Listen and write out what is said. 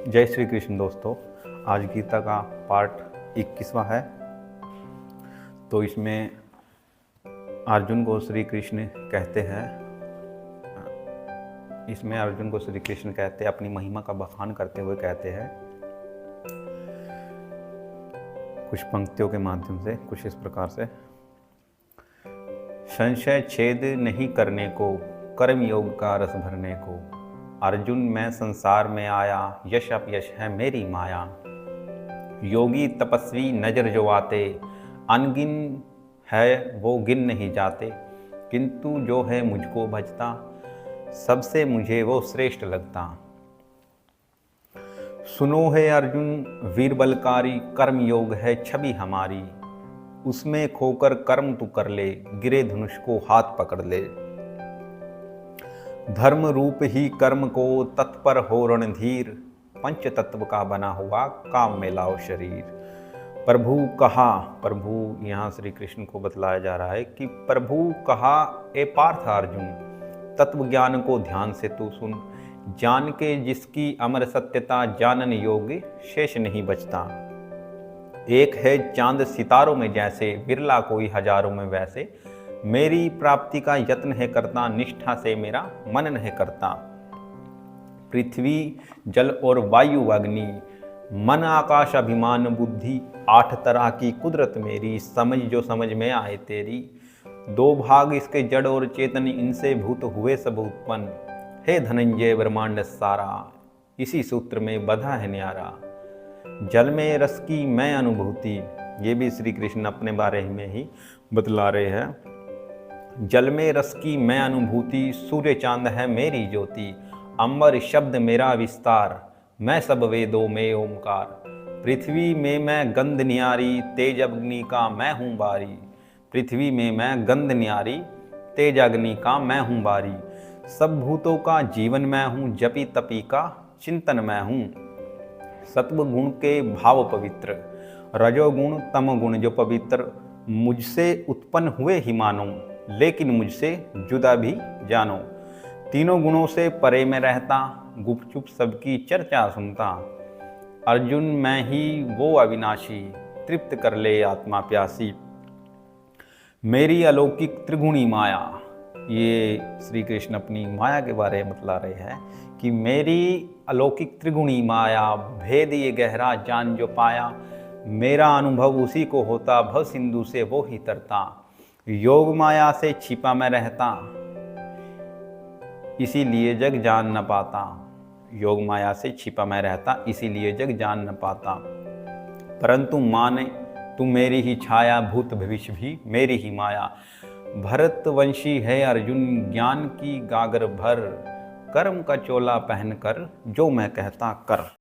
जय श्री कृष्ण दोस्तों। आज गीता का पार्ट 21वां है। तो इसमें अर्जुन को श्री कृष्ण कहते हैं अपनी महिमा का बखान करते हुए कहते हैं कुछ पंक्तियों के माध्यम से कुछ इस प्रकार से। संशय छेद नहीं करने को, कर्म योग का रस भरने को, अर्जुन मैं संसार में आया, यश अपयश है मेरी माया। योगी तपस्वी नजर जो आते, अनगिन है वो गिन नहीं जाते, किंतु जो है मुझको भजता, सबसे मुझे वो श्रेष्ठ लगता। सुनो है अर्जुन वीर बलकारी, कर्म योग है छवि हमारी, उसमें खोकर कर्म तू कर ले, गिरे धनुष को हाथ पकड़ ले। धर्म रूप ही कर्म को तत्पर हो रणधीर, पंच तत्व का बना हुआ काम में लाओ शरीर। प्रभु कहा, प्रभु यहाँ श्री कृष्ण को बतलाया जा रहा है कि प्रभु कहा ए पार्थ अर्जुन, तत्व ज्ञान को ध्यान से तू सुन, जान के जिसकी अमर सत्यता, जानन योग्य शेष नहीं बचता। एक है चांद सितारों में जैसे, बिरला कोई हजारों में वैसे, मेरी प्राप्ति का यत्न है करता, निष्ठा से मेरा मनन है करता। पृथ्वी जल और वायु अग्नि, मन आकाश अभिमान बुद्धि, 8 तरह की कुदरत मेरी, समझ जो समझ में आए तेरी। 2 भाग इसके जड़ और चेतन, इनसे भूत हुए सब उत्पन्न, हे धनंजय ब्रह्मांड सारा, इसी सूत्र में बधा है न्यारा। जल में रस की मैं अनुभूति, ये भी श्री कृष्ण अपने बारे में ही बतला रहे हैं। जल में रस की मैं अनुभूति, सूर्य चांद है मेरी ज्योति, अंबर शब्द मेरा विस्तार, मैं सब वेदों में ओमकार। पृथ्वी में मैं गंध न्यारी, तेज अग्नि का मैं हूँ बारी, पृथ्वी में मैं गंध न्यारी, तेज अग्नि का मैं हूँ बारी। सब भूतों का जीवन मैं हूँ, जपी तपी का चिंतन मैं हूँ। सत्व गुण के भाव पवित्र, रजोगुण तम गुण जो पवित्र, मुझसे उत्पन्न हुए ही मानो, लेकिन मुझसे जुदा भी जानो। तीनों गुणों से परे में रहता, गुपचुप सबकी चर्चा सुनता। अर्जुन मैं ही वो अविनाशी, तृप्त कर ले आत्मा प्यासी। मेरी अलौकिक त्रिगुणी माया, ये श्री कृष्ण अपनी माया के बारे में बतला रहे हैं कि मेरी अलौकिक त्रिगुणी माया, भेद ये गहरा जान जो पाया, मेरा अनुभव उसी को होता, भव सिंधु से वो ही तरता। योग माया से छिपा मैं रहता, इसीलिए जग जान न पाता। योग माया से छिपा मैं रहता, इसीलिए जग जान न पाता। परंतु माने तू मेरी ही छाया, भूत भविष्य भी मेरी ही माया। भरतवंशी है अर्जुन ज्ञान की गागर भर, कर्म का चोला पहनकर जो मैं कहता कर।